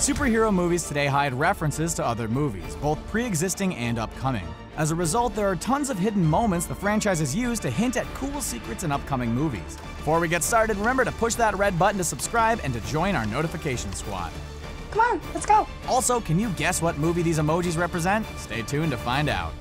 Superhero movies today hide references to other movies, both pre-existing and upcoming. As a result, there are tons of hidden moments the franchise has used to hint at cool secrets in upcoming movies. Before we get started, remember to push that red button to subscribe and to join our notification squad. Come on, let's go. Also, can you guess what movie these emojis represent? Stay tuned to find out.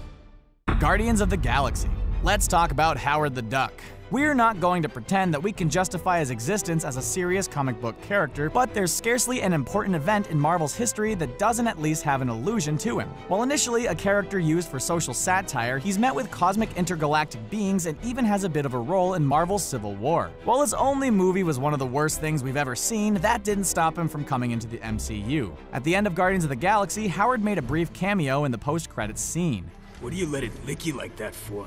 Guardians of the Galaxy. Let's talk about Howard the Duck. We're not going to pretend that we can justify his existence as a serious comic book character, but there's scarcely an important event in Marvel's history that doesn't at least have an allusion to him. While initially a character used for social satire, he's met with cosmic intergalactic beings and even has a bit of a role in Marvel's Civil War. While his only movie was one of the worst things we've ever seen, that didn't stop him from coming into the MCU. At the end of Guardians of the Galaxy, Howard made a brief cameo in the post-credits scene. What do you let it lick you like that for?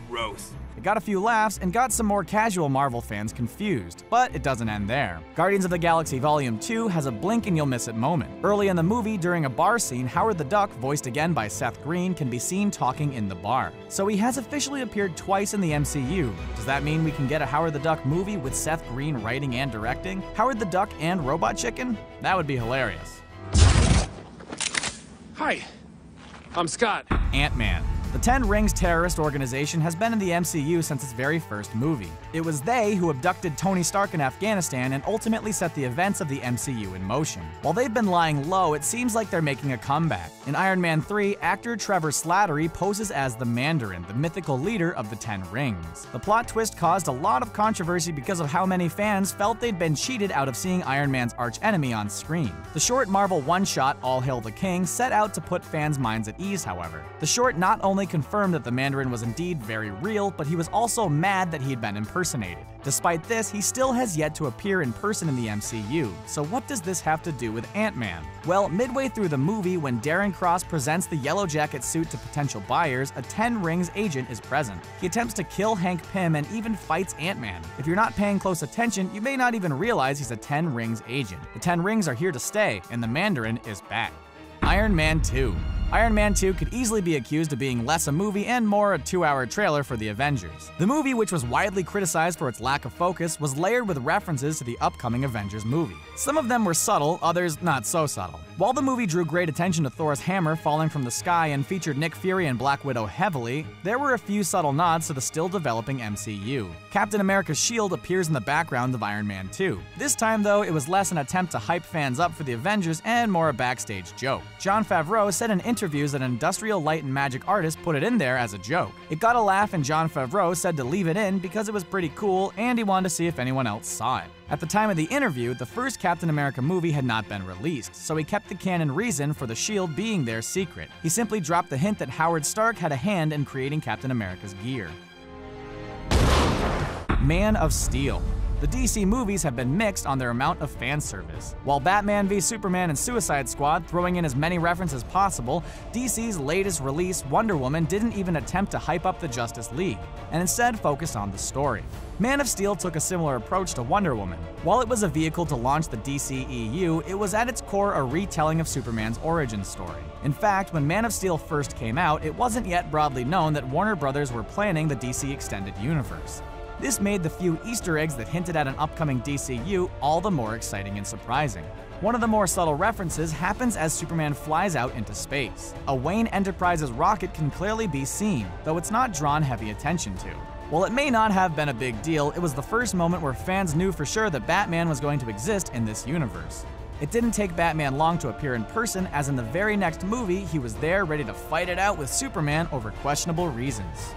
Gross. It got a few laughs and got some more casual Marvel fans confused, but it doesn't end there. Guardians of the Galaxy Volume 2 has a blink and you'll miss it moment. Early in the movie, during a bar scene, Howard the Duck, voiced again by Seth Green, can be seen talking in the bar. So he has officially appeared twice in the MCU. Does that mean we can get a Howard the Duck movie with Seth Green writing and directing? Howard the Duck and Robot Chicken? That would be hilarious. Hi, I'm Scott. Ant-Man. The Ten Rings terrorist organization has been in the MCU since its very first movie. It was they who abducted Tony Stark in Afghanistan and ultimately set the events of the MCU in motion. While they've been lying low, it seems like they're making a comeback. In Iron Man 3, actor Trevor Slattery poses as the Mandarin, the mythical leader of the Ten Rings. The plot twist caused a lot of controversy because of how many fans felt they'd been cheated out of seeing Iron Man's archenemy on screen. The short Marvel one-shot All Hail the King set out to put fans' minds at ease, however. The short not only confirmed that the Mandarin was indeed very real, but he was also mad that he'd been impersonated. Despite this, he still has yet to appear in person in the MCU. So what does this have to do with Ant-Man? Well, midway through the movie, when Darren Cross presents the Yellow Jacket suit to potential buyers, a Ten Rings agent is present. He attempts to kill Hank Pym and even fights Ant-Man. If you're not paying close attention, you may not even realize he's a Ten Rings agent. The Ten Rings are here to stay, and the Mandarin is back. Iron Man 2. Iron Man 2 could easily be accused of being less a movie and more a 2-hour trailer for the Avengers. The movie, which was widely criticized for its lack of focus, was layered with references to the upcoming Avengers movie. Some of them were subtle, others not so subtle. While the movie drew great attention to Thor's hammer falling from the sky and featured Nick Fury and Black Widow heavily, there were a few subtle nods to the still developing MCU. Captain America's shield appears in the background of Iron Man 2. This time, though, it was less an attempt to hype fans up for the Avengers and more a backstage joke. Jon Favreau said in interviews that an industrial light and magic artist put it in there as a joke. It got a laugh and Jon Favreau said to leave it in because it was pretty cool and he wanted to see if anyone else saw it. At the time of the interview, the first Captain America movie had not been released, so he kept the canon reason for the shield being their secret. He simply dropped the hint that Howard Stark had a hand in creating Captain America's gear. Man of Steel. The DC movies have been mixed on their amount of fan service. While Batman v Superman and Suicide Squad throwing in as many references as possible, DC's latest release, Wonder Woman, didn't even attempt to hype up the Justice League, and instead focused on the story. Man of Steel took a similar approach to Wonder Woman. While it was a vehicle to launch the DCEU, it was at its core a retelling of Superman's origin story. In fact, when Man of Steel first came out, it wasn't yet broadly known that Warner Brothers were planning the DC Extended Universe. This made the few Easter eggs that hinted at an upcoming DCU all the more exciting and surprising. One of the more subtle references happens as Superman flies out into space. A Wayne Enterprises rocket can clearly be seen, though it's not drawn heavy attention to. While it may not have been a big deal, it was the first moment where fans knew for sure that Batman was going to exist in this universe. It didn't take Batman long to appear in person, as in the very next movie, he was there ready to fight it out with Superman over questionable reasons.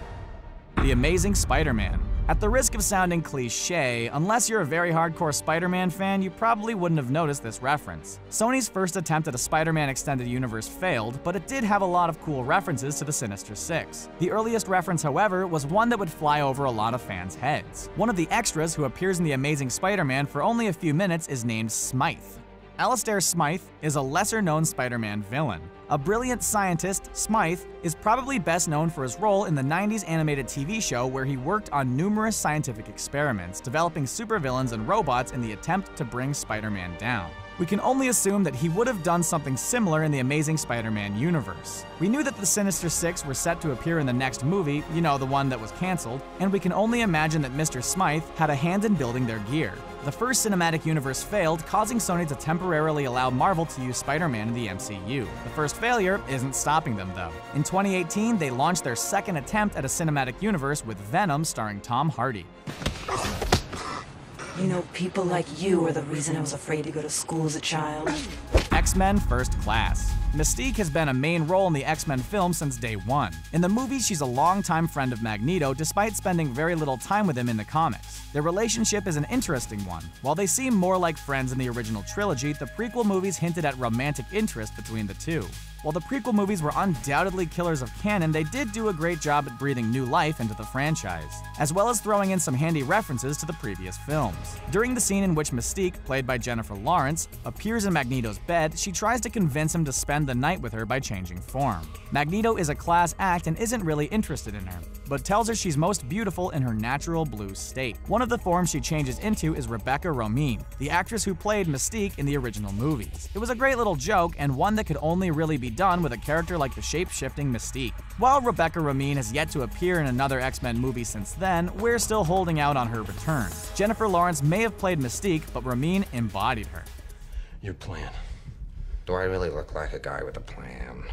The Amazing Spider-Man. At the risk of sounding cliché, unless you're a very hardcore Spider-Man fan, you probably wouldn't have noticed this reference. Sony's first attempt at a Spider-Man Extended Universe failed, but it did have a lot of cool references to the Sinister Six. The earliest reference, however, was one that would fly over a lot of fans' heads. One of the extras who appears in The Amazing Spider-Man for only a few minutes is named Smythe. Alistair Smythe is a lesser-known Spider-Man villain. A brilliant scientist, Smythe is probably best known for his role in the 90s animated TV show where he worked on numerous scientific experiments, developing supervillains and robots in the attempt to bring Spider-Man down. We can only assume that he would have done something similar in the Amazing Spider-Man universe. We knew that the Sinister Six were set to appear in the next movie, you know, the one that was cancelled, and we can only imagine that Mr. Smythe had a hand in building their gear. The first cinematic universe failed, causing Sony to temporarily allow Marvel to use Spider-Man in the MCU. The first failure isn't stopping them, though. In 2018, they launched their second attempt at a cinematic universe with Venom starring Tom Hardy. You know, people like you are the reason I was afraid to go to school as a child. X-Men First Class. Mystique has been a main role in the X-Men film since day one. In the movies, she's a longtime friend of Magneto, despite spending very little time with him in the comics. Their relationship is an interesting one. While they seem more like friends in the original trilogy, the prequel movies hinted at romantic interest between the two. While the prequel movies were undoubtedly killers of canon, they did do a great job at breathing new life into the franchise, as well as throwing in some handy references to the previous films. During the scene in which Mystique, played by Jennifer Lawrence, appears in Magneto's bed, she tries to convince him to spend the night with her by changing form. Magneto is a class act and isn't really interested in her, but tells her she's most beautiful in her natural blue state. One of the forms she changes into is Rebecca Romijn, the actress who played Mystique in the original movies. It was a great little joke, and one that could only really be done with a character like the shape-shifting Mystique. While Rebecca Romijn has yet to appear in another X-Men movie since then, we're still holding out on her return. Jennifer Lawrence may have played Mystique, but Romijn embodied her. Your plan. Do I really look like a guy with a plan?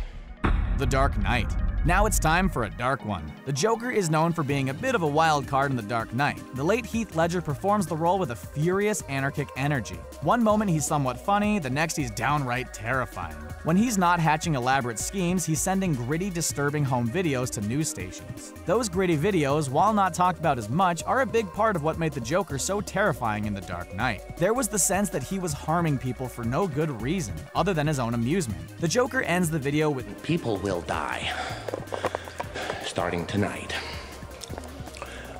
The Dark Knight. Now it's time for a dark one. The Joker is known for being a bit of a wild card in The Dark Knight. The late Heath Ledger performs the role with a furious, anarchic energy. One moment he's somewhat funny, the next he's downright terrifying. When he's not hatching elaborate schemes, he's sending gritty, disturbing home videos to news stations. Those gritty videos, while not talked about as much, are a big part of what made the Joker so terrifying in The Dark Knight. There was the sense that he was harming people for no good reason, other than his own amusement. The Joker ends the video with, "People will die. Starting tonight.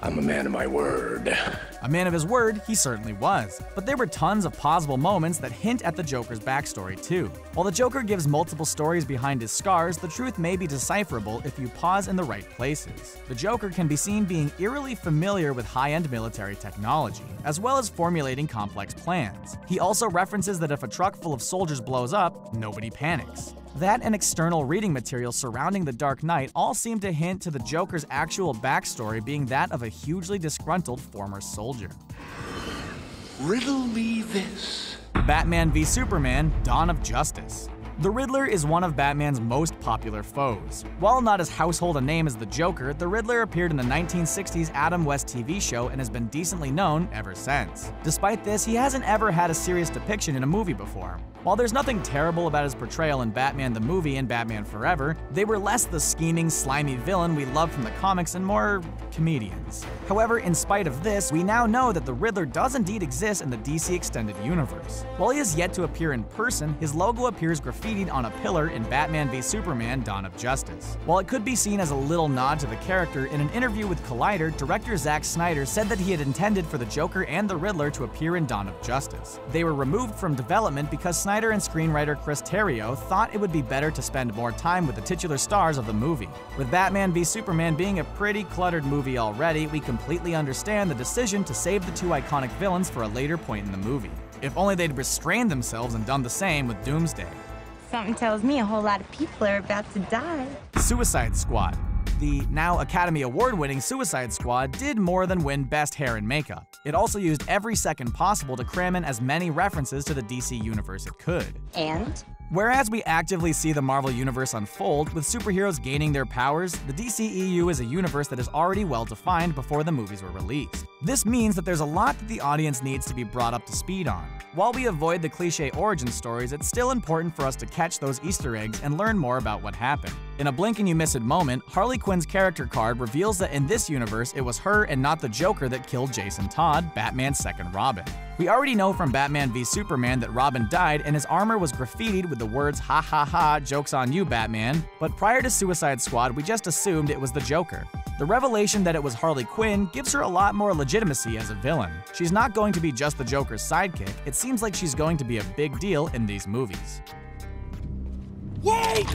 I'm a man of my word." A man of his word, he certainly was. But there were tons of plausible moments that hint at the Joker's backstory, too. While the Joker gives multiple stories behind his scars, the truth may be decipherable if you pause in the right places. The Joker can be seen being eerily familiar with high-end military technology, as well as formulating complex plans. He also references that if a truck full of soldiers blows up, nobody panics. That and external reading material surrounding The Dark Knight all seem to hint to the Joker's actual backstory being that of a hugely disgruntled former soldier. Riddle me this. Batman v Superman: Dawn of Justice. The Riddler is one of Batman's most popular foes. While not as household a name as the Joker, the Riddler appeared in the 1960s Adam West TV show and has been decently known ever since. Despite this, he hasn't ever had a serious depiction in a movie before. While there's nothing terrible about his portrayal in Batman the Movie and Batman Forever, they were less the scheming, slimy villain we love from the comics and more comedians. However, in spite of this, we now know that the Riddler does indeed exist in the DC Extended Universe. While he has yet to appear in person, his logo appears graffitied on a pillar in Batman v Superman: Dawn of Justice. While it could be seen as a little nod to the character, in an interview with Collider, director Zack Snyder said that he had intended for the Joker and the Riddler to appear in Dawn of Justice. They were removed from development because Snyder and screenwriter Chris Terrio thought it would be better to spend more time with the titular stars of the movie. With Batman v Superman being a pretty cluttered movie already, we completely understand the decision to save the two iconic villains for a later point in the movie. If only they'd restrained themselves and done the same with Doomsday. Something tells me a whole lot of people are about to die. Suicide Squad. The now Academy Award-winning Suicide Squad did more than win Best Hair and Makeup. It also used every second possible to cram in as many references to the DC universe it could. And? Whereas we actively see the Marvel Universe unfold, with superheroes gaining their powers, the DCEU is a universe that is already well-defined before the movies were released. This means that there's a lot that the audience needs to be brought up to speed on. While we avoid the cliché origin stories, it's still important for us to catch those Easter eggs and learn more about what happened. In a blink and you miss it moment, Harley Quinn's character card reveals that in this universe, it was her and not the Joker that killed Jason Todd, Batman's second Robin. We already know from Batman v Superman that Robin died and his armor was graffitied with the words "ha ha ha, joke's on you, Batman," but prior to Suicide Squad, we just assumed it was the Joker. The revelation that it was Harley Quinn gives her a lot more legitimacy as a villain. She's not going to be just the Joker's sidekick, it seems like she's going to be a big deal in these movies. Wait!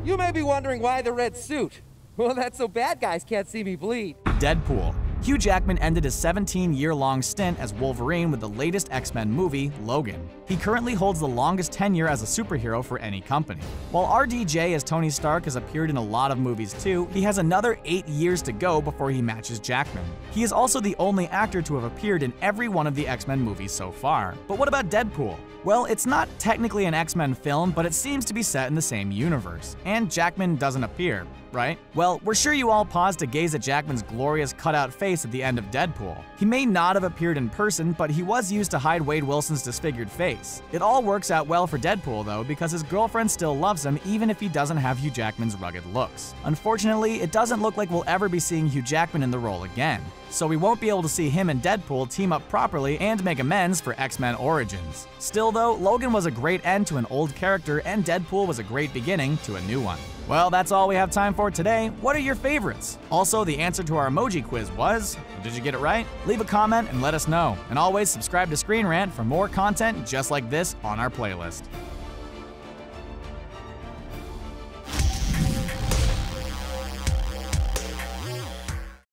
You may be wondering why the red suit. Well, that's so bad guys can't see me bleed. Deadpool. Hugh Jackman ended his 17-year-long stint as Wolverine with the latest X-Men movie, Logan. He currently holds the longest tenure as a superhero for any company. While RDJ as Tony Stark has appeared in a lot of movies too, he has another 8 years to go before he matches Jackman. He is also the only actor to have appeared in every one of the X-Men movies so far. But what about Deadpool? Well, it's not technically an X-Men film, but it seems to be set in the same universe, and Jackman doesn't appear, right? Well, we're sure you all paused to gaze at Jackman's glorious cutout face at the end of Deadpool. He may not have appeared in person, but he was used to hide Wade Wilson's disfigured face. It all works out well for Deadpool, though, because his girlfriend still loves him even if he doesn't have Hugh Jackman's rugged looks. Unfortunately, it doesn't look like we'll ever be seeing Hugh Jackman in the role again, so we won't be able to see him and Deadpool team up properly and make amends for X-Men Origins. Still though, Logan was a great end to an old character and Deadpool was a great beginning to a new one. Well, that's all we have time for today. What are your favorites? Also, the answer to our emoji quiz was, did you get it right? Leave a comment and let us know. And always subscribe to Screen Rant for more content just like this on our playlist.